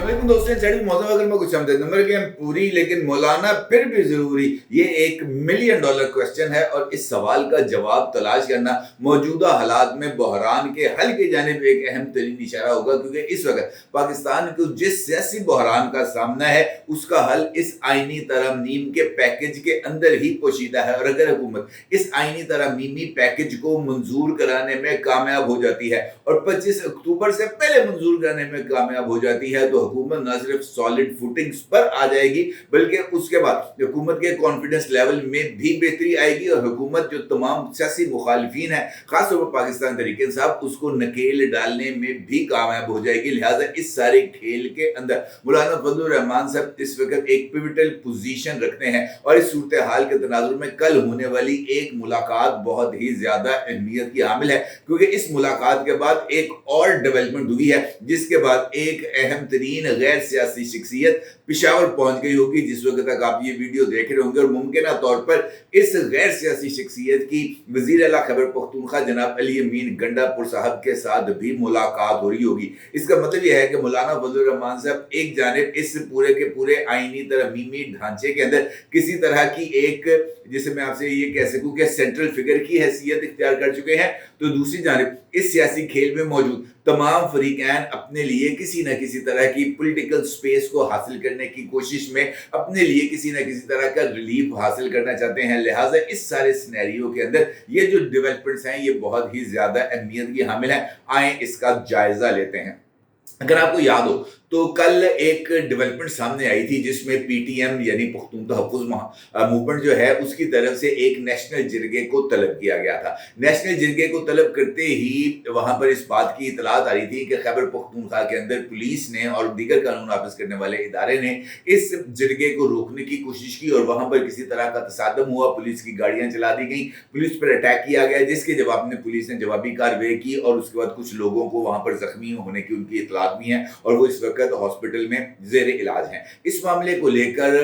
अस्सलामुअलैकुम दोस्तों, साइड मौसम अगर मैं कुछ समझे नंबर गेम पूरी लेकिन मौलाना फिर भी जरूरी, ये एक मिलियन डॉलर क्वेश्चन है और इस सवाल का जवाब तलाश करना मौजूदा हालात में बहरान के हल की जानिब एक अहम तरीन इशारा होगा, क्योंकि इस वक्त पाकिस्तान को जिस सियासी बहरान का सामना है उसका हल इस आईनी तरमीम के पैकेज के अंदर ही पोशीदा है। और अगर हुकूमत इस आईनी तरमीमी पैकेज को मंजूर कराने में कामयाब हो जाती है और 25 अक्टूबर से पहले मंजूर कराने में कामयाब हो जाती है तो हुकूमत न सिर्फ सॉलिड फुटिंग्स पर आ जाएगी बल्कि उसके बाद हुकूमत के कॉन्फिडेंस लेवल में भी बेहतरी आएगी और हुकूमत जो तमाम सियासी मुखालिफिन है खासतौर पर पाकिस्तान तहरीक इंसाफ उसको नकेल डालने में भी कामयाब हो जाएगी। लिहाजा इस सारे खेल के अंदर मौलाना फजलुर रहमान साहब इस वक्त एक पिवटल पोजीशन रखते हैं और इस सूरत हाल के तनाजुर में कल होने वाली एक मुलाकात बहुत ही ज्यादा अहमियत की हामिल है, क्योंकि इस मुलाकात के बाद एक और डेवलपमेंट हुई है जिसके बाद एक अहम तरीन गैर सियासी शख्सियत पिशावर पहुंच गई होगी। जिस वक्त तक आप ये वीडियो देख रहे होंगे और मुमकिन तौर पर इस गैर सियासी शख्सियत की वजीर आला खैबर पख्तूनख्वा जनाब अली अमीन गंडापुर साहब के साथ भी मुलाकात हो रही होगी। इसका मतलब यह है कि मौलाना फजलुर रहमान साहब एक जानिब इस पूरे के पूरे आईनी तरमीमी ढांचे के अंदर किसी तरह की एक, जिसे मैं आपसे ये कह सकूं कि सेंट्रल फिगर की हैसियत इख्तियार कर चुके हैं, तो दूसरी जानिब इस सियासी खेल में मौजूद तमाम फरीकैन अपने लिए किसी न किसी तरह की पॉलिटिकल स्पेस को हासिल करने की कोशिश में अपने लिए किसी न किसी तरह का रिलीफ हासिल करना चाहते हैं। लिहाजा इस सारे सिनेरियो के अंदर ये जो डेवलपमेंट्स हैं ये बहुत ही ज्यादा अहमियत की हामिल है। आए इसका जायजा लेते हैं। अगर आपको याद हो तो कल एक डेवलपमेंट सामने आई थी जिसमें पीटीएम यानी पख्तून तहफ़्फ़ुज़ मूवमेंट जो है उसकी तरफ से एक नेशनल जिरगे को तलब किया गया था। नेशनल जिरगे को तलब करते ही वहां पर इस बात की इतलात आ रही थी कि खैबर पख्तूनख्वा के अंदर पुलिस ने और दीगर कानून नाफिज करने वाले इदारे ने इस जिरगे को रोकने की कोशिश की और वहां पर किसी तरह का तसादम हुआ, पुलिस की गाड़ियां चला दी गई, पुलिस पर अटैक किया गया, जिसके जवाब में पुलिस ने जवाबी कार्रवाई की और उसके बाद कुछ लोगों को वहां पर जख्मी होने की उनकी इतलात भी हैं और वो इस वक्त हॉस्पिटल में जेरे इलाज हैं। इस मामले को लेकर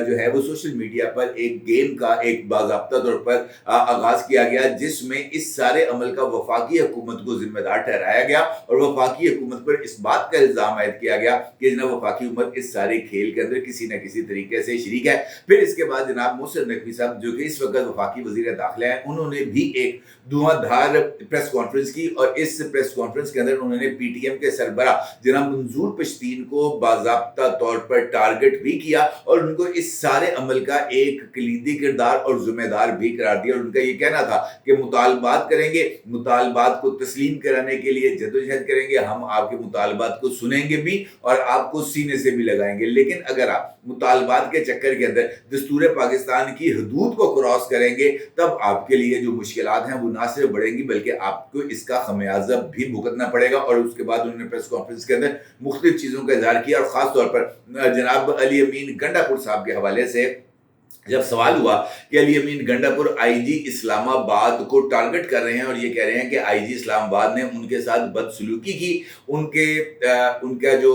जो है वो सोशल मीडिया पर एक गेम का एक बाज़ाब्ता तौर पर आगाज किया गया जिसमें इस सारे अमल का वफाकी हुकूमत को जिम्मेदार ठहराया गया और वफाकी हुकूमत पर इस बात का इल्जाम आयद किया गया कि जनाब वफाकी हुकूमत इस सारे खेल के अंदर किसी न किसी तरीके से शरीक है। फिर इसके बाद जनाब मोहसिन नकवी साहब जो कि इस वक्त वफाकी वजीर दाखिला है उन्होंने भी एक धुआंधार प्रेस कॉन्फ्रेंस की और इस प्रेस कॉन्फ्रेंस के अंदर उन्होंने पीटीएम के सरबरा जनाब मंजूर पश्तीन को बाज़ाब्ता तौर पर टारगेट भी किया और उनको इस सारे अमल का एक कलीदी किरदार और जिम्मेदार भी करार दिया और उनका ये कहना था कि मुतालबात करेंगे, मुतालबात को तस्लीम कराने के लिए जदोजहद करेंगे, हम आपके मुतालबात को सुनेंगे भी और आपको सीने से भी लगाएंगे, लेकिन अगर आप मुतालबात के चक्कर के अंदर दस्तूर पाकिस्तान की हदूद को क्रॉस करेंगे तब आपके लिए जो मुश्किलात हैं वो ना सिर्फ बढ़ेंगी बल्कि आपको इसका खमियाजा भी भुगतना पड़ेगा। और उसके बाद उन्होंने प्रेस कॉन्फ्रेंस के अंदर मुख्तलिफ चीज़ों का इज़हार किया और ख़ास तौर पर जनाब अली अमीन गंडापुर साहब के हवाले से जब सवाल हुआ कि अली अमीन गंडापुर आईजी इस्लामाबाद को टारगेट कर रहे हैं और ये कह रहे हैं कि आईजी इस्लामाबाद ने उनके साथ बदसलूकी की, उनका जो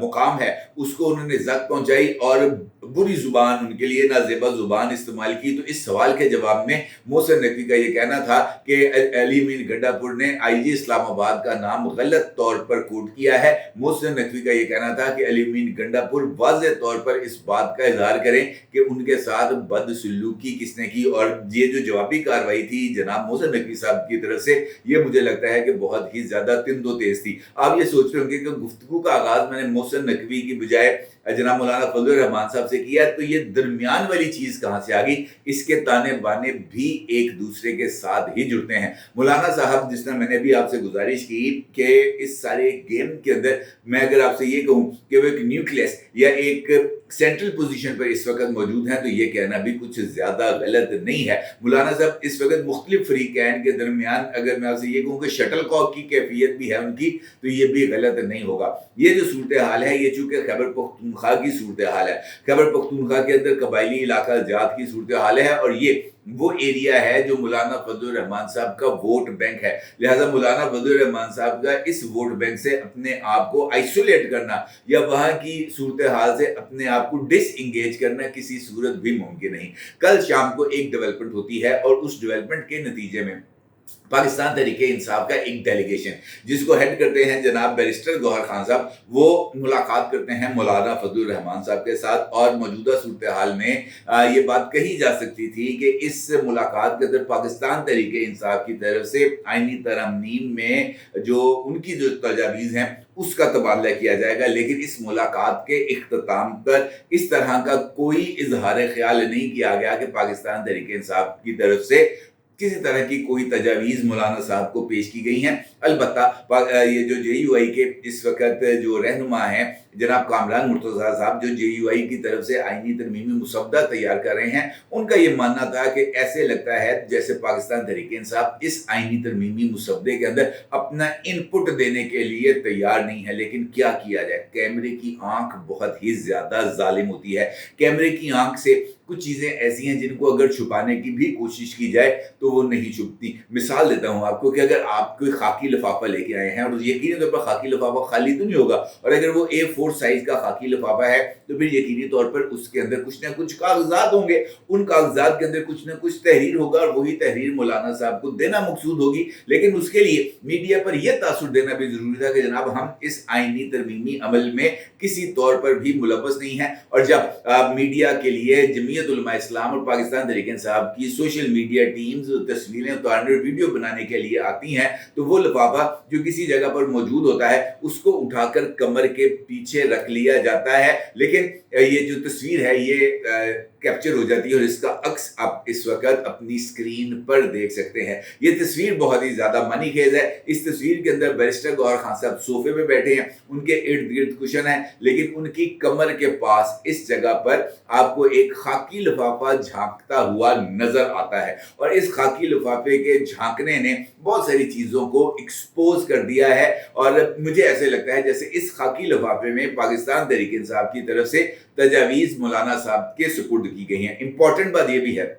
मुकाम है उसको उन्होंने ज़ख्म पहुंचाई और बुरी जुबान उनके लिए नाजेबा जुबान इस्तेमाल की, तो इस सवाल के जवाब में मोहसिन नकवी का ये कहना था कि अली अमीन गंडापुर ने आईजी इस्लामाबाद का नाम गलत तौर पर कोट किया है। मोहसिन नकवी का ये कहना था कि अली अमीन गंडापुर वाज़ेह तौर पर इस बात का इजहार करें कि उनके साथ बदसलूकी किसने की और ये जो जवाबी कार्रवाई थी जनाब मोहसिन नकवी साहब की तरफ से ये मुझे लगता है कि बहुत ही ज्यादा तिंदो तेज थी। आप ये सोच रहे होंगे कि गुफ्तगू का आगाज मैंने मोहसिन नकवी की बजाय जनाब मौलाना फजलुर रहमान साहब से किया, तो ये दरमियान वाली चीज कहां से आ गई? इसके ताने बाने भी एक दूसरे के साथ ही जुड़ते हैं। मौलाना साहब जिस तरह मैंने भी आपसे गुजारिश की कि इस सारे गेम के अंदर मैं अगर आपसे ये कहूं कि वो एक न्यूक्लियस या एक सेंट्रल पोजीशन पर इस वक्त मौजूद हैं तो ये कहना भी कुछ ज्यादा गलत नहीं है। मौलाना साहब इस वक्त मुख्तलिफ फरीकैन के दरमियान अगर मैं आपसे ये कहूँ कि शटल कॉक की कैफियत भी है उनकी, तो ये भी गलत नहीं होगा। ये जो सूरत हाल है ये चूंकि खैबर पख्तूनख्वा की सूरत हाल है, खैबर पख्तूनख्वा के अंदर कबायली इलाका जात की सूरत हाल है और ये वो एरिया है जो मौलाना फजलुर रहमान साहब का वोट बैंक है। लिहाजा मौलाना फजलुर रहमान साहब का इस वोट बैंक से अपने आप को आइसोलेट करना या वहां की सूरत हाल से अपने आप को डिसएंगेज करना किसी सूरत भी मुमकिन नहीं। कल शाम को एक डेवलपमेंट होती है और उस डेवलपमेंट के नतीजे में पाकिस्तान तहरीके इंसाफ का एक डेलीगेशन जिसको हेड करते हैं जनाब बैरिस्टर गौहर खान साहब, वो मुलाकात करते हैं मौलाना फजलुर रहमान साहब के साथ। और मौजूदा सूरत हाल में ये बात कही जा सकती थी कि इस मुलाकात के अंदर पाकिस्तान तहरीके इंसाफ की तरफ से आईनी तरमीम में जो उनकी जो तजावीज़ हैं उसका तबादला किया जाएगा, लेकिन इस मुलाकात के इख्तिताम पर इस तरह का कोई इजहार ख्याल नहीं किया गया कि पाकिस्तान तहरीके इंसाफ की तरफ से किसी तरह की कोई तजावीज़ मौलाना साहब को पेश की गई हैं। अलबत्ता ये जो JUI के इस वक्त जो रहनुमा हैं जनाब कामरान मुर्तज़ा साहब, जो JUI की तरफ से आईनी तरमीमी मुसवदा तैयार कर रहे हैं, उनका ये मानना था कि ऐसे लगता है जैसे पाकिस्तान तहरीके इंसाफ इस आईनी तरमीमी मुसवदे के अंदर अपना इनपुट देने के लिए तैयार नहीं है। लेकिन क्या किया जाए, कैमरे की आंख बहुत ही ज़्यादा जालिम होती है। कैमरे की आंख से कुछ चीज़ें ऐसी हैं जिनको अगर छुपाने की भी कोशिश की जाए तो वो नहीं छुपती। मिसाल देता हूँ आपको कि अगर आप कोई खाकी लिफाफा लेके आए हैं और यकीनी तौर पर खाकी लिफाफा खाली तो नहीं होगा, और अगर वो A4 साइज का खाकी लिफाफा है तो फिर यकीनी तौर पर उसके अंदर कुछ ना कुछ कागजात होंगे। उन कागजात के अंदर कुछ ना कुछ तहरीर होगा और वही तहरीर मौलाना साहब को देना मकसूद होगी। लेकिन उसके लिए मीडिया पर यह तासुर देना भी जरूरी था कि जनाब हम इस आईनी तरमीमी अमल में किसी तौर पर भी मुलव्वस नहीं है। और जब मीडिया के लिए जमीयत उलमा इस्लाम और पाकिस्तान तहरीक इंसाफ की सोशल मीडिया टीम्स तस्वीरें उतारने और वीडियो बनाने के लिए आती हैं तो वो लिफाफा जो किसी जगह पर मौजूद होता है उसको उठाकर कमर के पीछे रख लिया जाता है। लेकिन ये जो तस्वीर है ये कैप्चर हो जाती है और इसका अक्स आप इस वक्त अपनी स्क्रीन पर देख सकते हैं। ये तस्वीर बहुत ही ज्यादा मनी खेज है। इस तस्वीर के अंदर बैरिस्टर गौहर खान साहब सोफे पे बैठे हैं, उनके इर्द गिर्द कुशन है, लेकिन उनकी कमर के पास इस जगह पर आपको एक खाकी लिफाफा झांकता हुआ नजर आता है। और इस खाकी लिफाफे के झांकने ने बहुत सारी चीजों को एक्सपोज कर दिया है। और मुझे ऐसे लगता है जैसे इस खाकी लिफाफे में पाकिस्तान तहरीक इंसाफ की तरफ से तजावीज़ मौलाना साहब के सुपुर्द की गई हैं। इंपॉर्टेंट बात यह भी है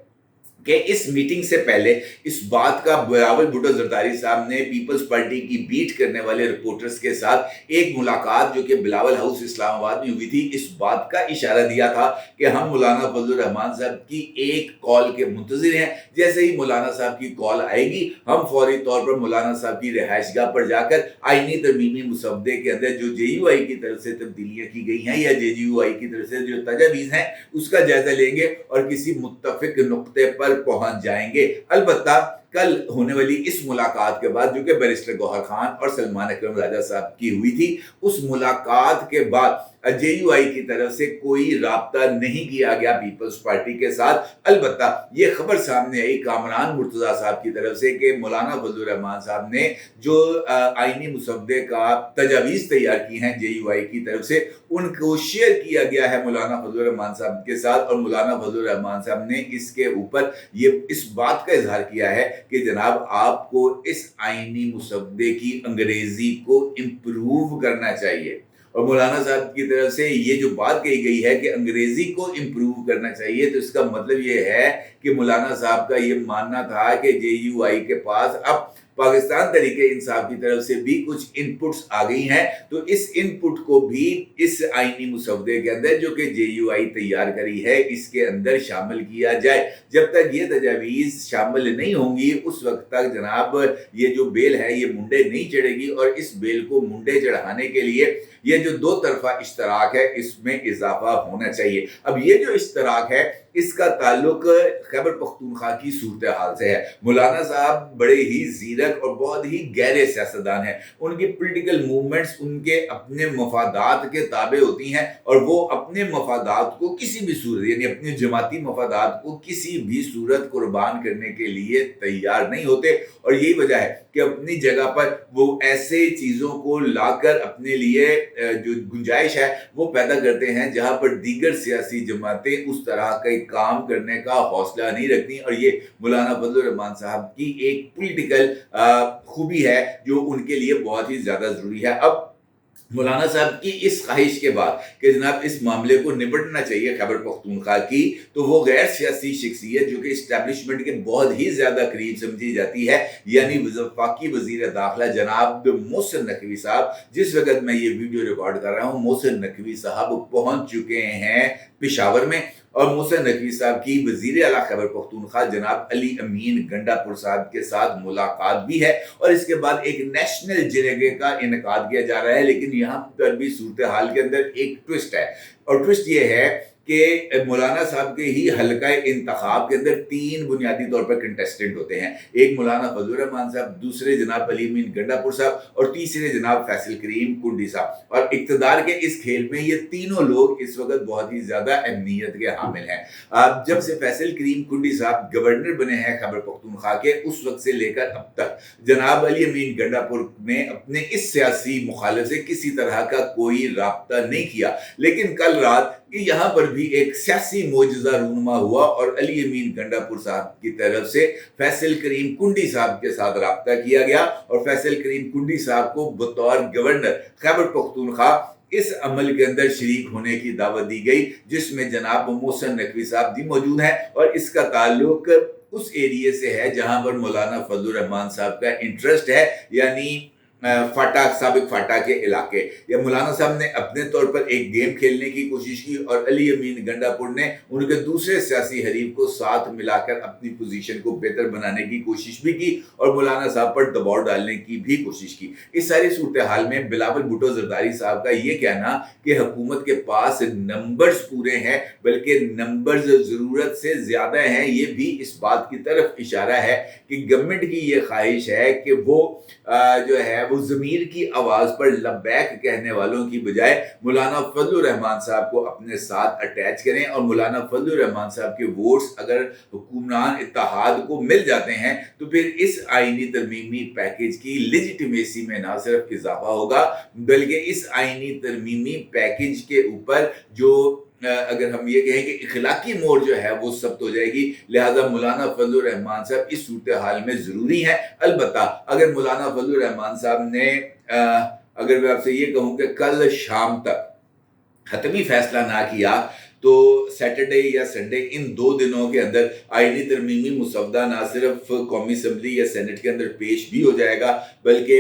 कि इस मीटिंग से पहले इस बात का बिलावल भुट्टो जरदारी साहब ने पीपल्स पार्टी की बीट करने वाले रिपोर्टर्स के साथ एक मुलाकात जो कि बिलावल हाउस इस्लामाबाद में हुई थी, इस बात का इशारा दिया था कि हम मौलाना फजलुर रहमान साहब की एक कॉल के मुंतज़िर हैं। जैसे ही मौलाना साहब की कॉल आएगी हम फौरी तौर पर मौलाना साहब की रिहाइशगाह पर जाकर आईनी तरमीमी मुसवदे के अंदर जो JUI की तरफ से तब्दीलियाँ की गई हैं या JUI की तरफ से जो तजावीज़ हैं उसका जायजा लेंगे और किसी मुत्तफिक नुक्ते पर पहुंच जाएंगे। अलबत्ता कल होने वाली इस मुलाकात के बाद जो कि बैरिस्टर गौहर खान और सलमान अकरम राजा साहब की हुई थी, उस मुलाकात के बाद JUI की तरफ से कोई राब्ता नहीं किया गया पीपल्स पार्टी के साथ। अलबत्ता ये खबर सामने आई कामरान मुर्तज़ा साहब की तरफ से कि मौलाना फजलुर रहमान साहब ने जो आईनी मुसवदे का तजावीज़ तैयार की हैं JUI की तरफ से, उनको शेयर किया गया है मौलाना फजलुर रहमान साहब के साथ। और मौलाना फजलुर रहमान साहब ने इसके ऊपर ये इस बात का इजहार किया है कि जनाब आपको इस आईनी मुसवदे की अंग्रेजी को इम्प्रूव करना चाहिए। और मौलाना साहब की तरफ से ये जो बात कही गई है कि अंग्रेजी को इम्प्रूव करना चाहिए, तो इसका मतलब ये है कि मौलाना साहब का ये मानना था कि JUI के पास अब पाकिस्तान तहरीके इंसाफ की तरफ से भी कुछ इनपुट्स आ गई हैं, तो इस इनपुट को भी इस आईनी मुसवदे के अंदर जो कि JUI तैयार करी है इसके अंदर शामिल किया जाए। जब तक ये तजावीज़ शामिल नहीं होंगी उस वक्त तक जनाब ये जो बेल है ये मुंडे नहीं चढ़ेगी। और इस बेल को मुंडे चढ़ाने के लिए ये जो दो तरफा इश्तराक है इसमें इजाफा होना चाहिए। अब ये जो इश्तराक है इसका ताल्लुक खैबर पख्तूनख्वा की सूरत हाल से है। मौलाना साहब बड़े ही जीरक और बहुत ही गहरे सियासतदान हैं। उनकी पॉलिटिकल मूवमेंट्स उनके अपने मफादात के ताबे होती हैं और वो अपने मफादात को किसी भी सूरत यानी अपने जमाती मफादात को किसी भी सूरत कुर्बान करने के लिए तैयार नहीं होते। और यही वजह है कि अपनी जगह पर वो ऐसे चीज़ों को लाकर अपने लिए जो गुंजाइश है वो पैदा करते हैं जहां पर दीगर सियासी जमातें उस तरह का काम करने का हौसला नहीं रखती। और ये मौलाना फजलुर रहमान साहब की एक पॉलिटिकल खूबी है जो उनके लिए बहुत ही ज़्यादा ज़रूरी है। अब मौलाना साहब की इस ख्वाहिश के बाद कि जनाब इस मामले को निपटना चाहिए खैबर पख्तूनख्वा की, तो वो गैर सियासी शख्सियत जो कि इस्टेब्लिशमेंट के बहुत ही ज़्यादा करीब समझी जाती है यानी वफाकी वज़ीर दाखिला जनाब मोहसिन नकवी साहब, जिस वक्त मैं ये वीडियो रिकॉर्ड कर रहा हूँ मोहसिन नकवी साहब पहुँच चुके हैं पेशावर में। और मोहसिन नकवी साहब की वज़ीर आला खैबर पख्तूनख्वा जनाब अली अमीन गंडापुर साहब के साथ मुलाकात भी है और इसके बाद एक नेशनल जरगे का इनेकाद किया जा रहा है। लेकिन यहाँ पर भी सूरत हाल के अंदर एक ट्विस्ट है और ट्विस्ट ये है कि मौलाना साहब के ही हल्का इंतखाब के अंदर 3 बुनियादी तौर पर कंटेस्टेंट होते हैं। एक मौलाना फजलुर रहमान साहब, दूसरे जनाब अली अमीन गंडापुर साहब और तीसरे जनाब फैसल करीम कुंडी साहब। और इक़्तिदार के इस खेल में ये तीनों लोग इस वक्त बहुत ही ज़्यादा अहमियत के हामिल हैं। जब से फैसल करीम कुंडी साहब गवर्नर बने हैं खैबर पख्तूनख्वा के, उस वक्त से लेकर अब तक जनाब अली अमीन गंडापुर ने अपने इस सियासी मुखालिफ से किसी तरह का कोई राब्ता नहीं किया। लेकिन कल रात कि यहाँ पर भी एक सियासी मोजज़ा रूनुमा हुआ और अली अमीन गंडापुर साहब की तरफ से फैसल करीम कुंडी साहब के साथ राब्ता किया गया और फैसल करीम कुंडी साहब को बतौर गवर्नर खैबर पख्तूनख्वा इस अमल के अंदर शरीक होने की दावत दी गई, जिसमें जनाब मोहसिन नकवी साहब भी मौजूद हैं और इसका ताल्लुक उस एरिया से है जहाँ पर मौलाना फजलुर रहमान साहब का इंटरेस्ट है, यानी फाटा, साबिक फाटा के इलाके। या मौलाना साहब ने अपने तौर पर एक गेम खेलने की कोशिश की और अली अमीन गंडापुर ने उनके दूसरे सियासी हरीफ को साथ मिलाकर अपनी पोजीशन को बेहतर बनाने की कोशिश भी की और मौलाना साहब पर दबाव डालने की भी कोशिश की। इस सारी सूरत हाल में बिलावल भुट्टो जरदारी साहब का ये कहना कि हुकूमत के पास नंबर्स पूरे हैं, बल्कि नंबर्स ज़रूरत से ज़्यादा हैं, ये भी इस बात की तरफ इशारा है कि गवर्नमेंट की ये ख्वाहिश है कि वो जो है वो ज़मीर की आवाज़ पर लब्बैक कहने वालों की बजाय मौलाना फजलुर रहमान साहब को अपने साथ अटैच करें और मौलाना फजलुर रहमान साहब के वोट्स अगर हुक्मरान इत्तेहाद को मिल जाते हैं तो फिर इस आईनी तरमीमी पैकेज की लेजिटिमेसी में ना सिर्फ इजाफा होगा बल्कि इस आईनी तरमीमी पैकेज के ऊपर जो अगर हम ये कहें कि इखलाकी मोड़ जो है वो सख्त हो जाएगी। लिहाजा मौलाना फजलुर रहमान साहब इस सूरत हाल में ज़रूरी है। अलबत्ता अगर मौलाना फजलुर रहमान साहब ने अगर मैं आपसे ये कहूँ कि कल शाम तक हतमी फैसला ना किया तो सैटरडे या संडे इन 2 दिनों के अंदर आईनी तरमीमी मुसवदा ना सिर्फ कौमी असम्बली या सेनेट के अंदर पेश भी हो जाएगा, बल्कि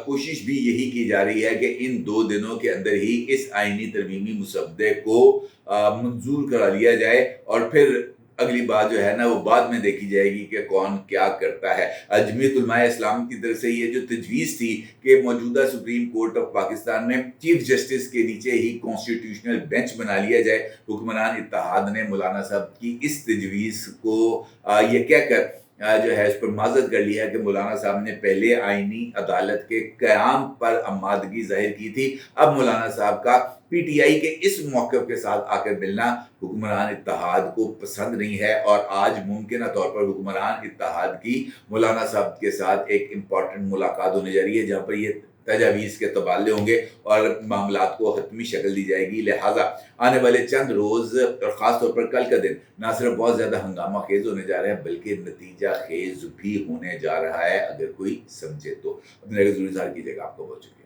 कोशिश भी यही की जा रही है कि इन 2 दिनों के अंदर ही इस आईनी तरमीमी मुसवदे को मंजूर करा लिया जाए और फिर अगली बात जो है ना वो बाद में देखी जाएगी कि कौन क्या करता है। जमीयत उलमाए इस्लाम की तरफ से ये जो तजवीज़ थी कि मौजूदा सुप्रीम कोर्ट ऑफ पाकिस्तान में चीफ जस्टिस के नीचे ही कॉन्स्टिट्यूशनल बेंच बना लिया जाए, हुक्मरान इत्तेहाद ने मौलाना साहब की इस तजवीज़ को ये कहकर जो है इस पर माजत कर लिया कि मौलाना साहब ने पहले आईनी अदालत के क़याम पर आमादगी जाहिर की थी। अब मौलाना साहब का पीटीआई के इस मौक़िफ़ के साथ आकर मिलना हुक्मरान इत्तेहाद को पसंद नहीं है और आज मुमकिन तौर पर हुक्मरान इत्तेहाद की मौलाना साहब के साथ एक इम्पॉर्टेंट मुलाकात होने जा रही है जहाँ पर ये तजावीज़ के तबादले होंगे और मामलात को हतमी शक्ल दी जाएगी। लिहाजा आने वाले चंद रोज़ और ख़ास तौर पर कल का दिन ना सिर्फ बहुत ज़्यादा हंगामा खेज होने जा रहा है बल्कि नतीजा खेज भी होने जा रहा है, अगर कोई समझे तो। अपने ज़रूर इज़हार कीजिएगा। आपको बहुत शुक्रिया।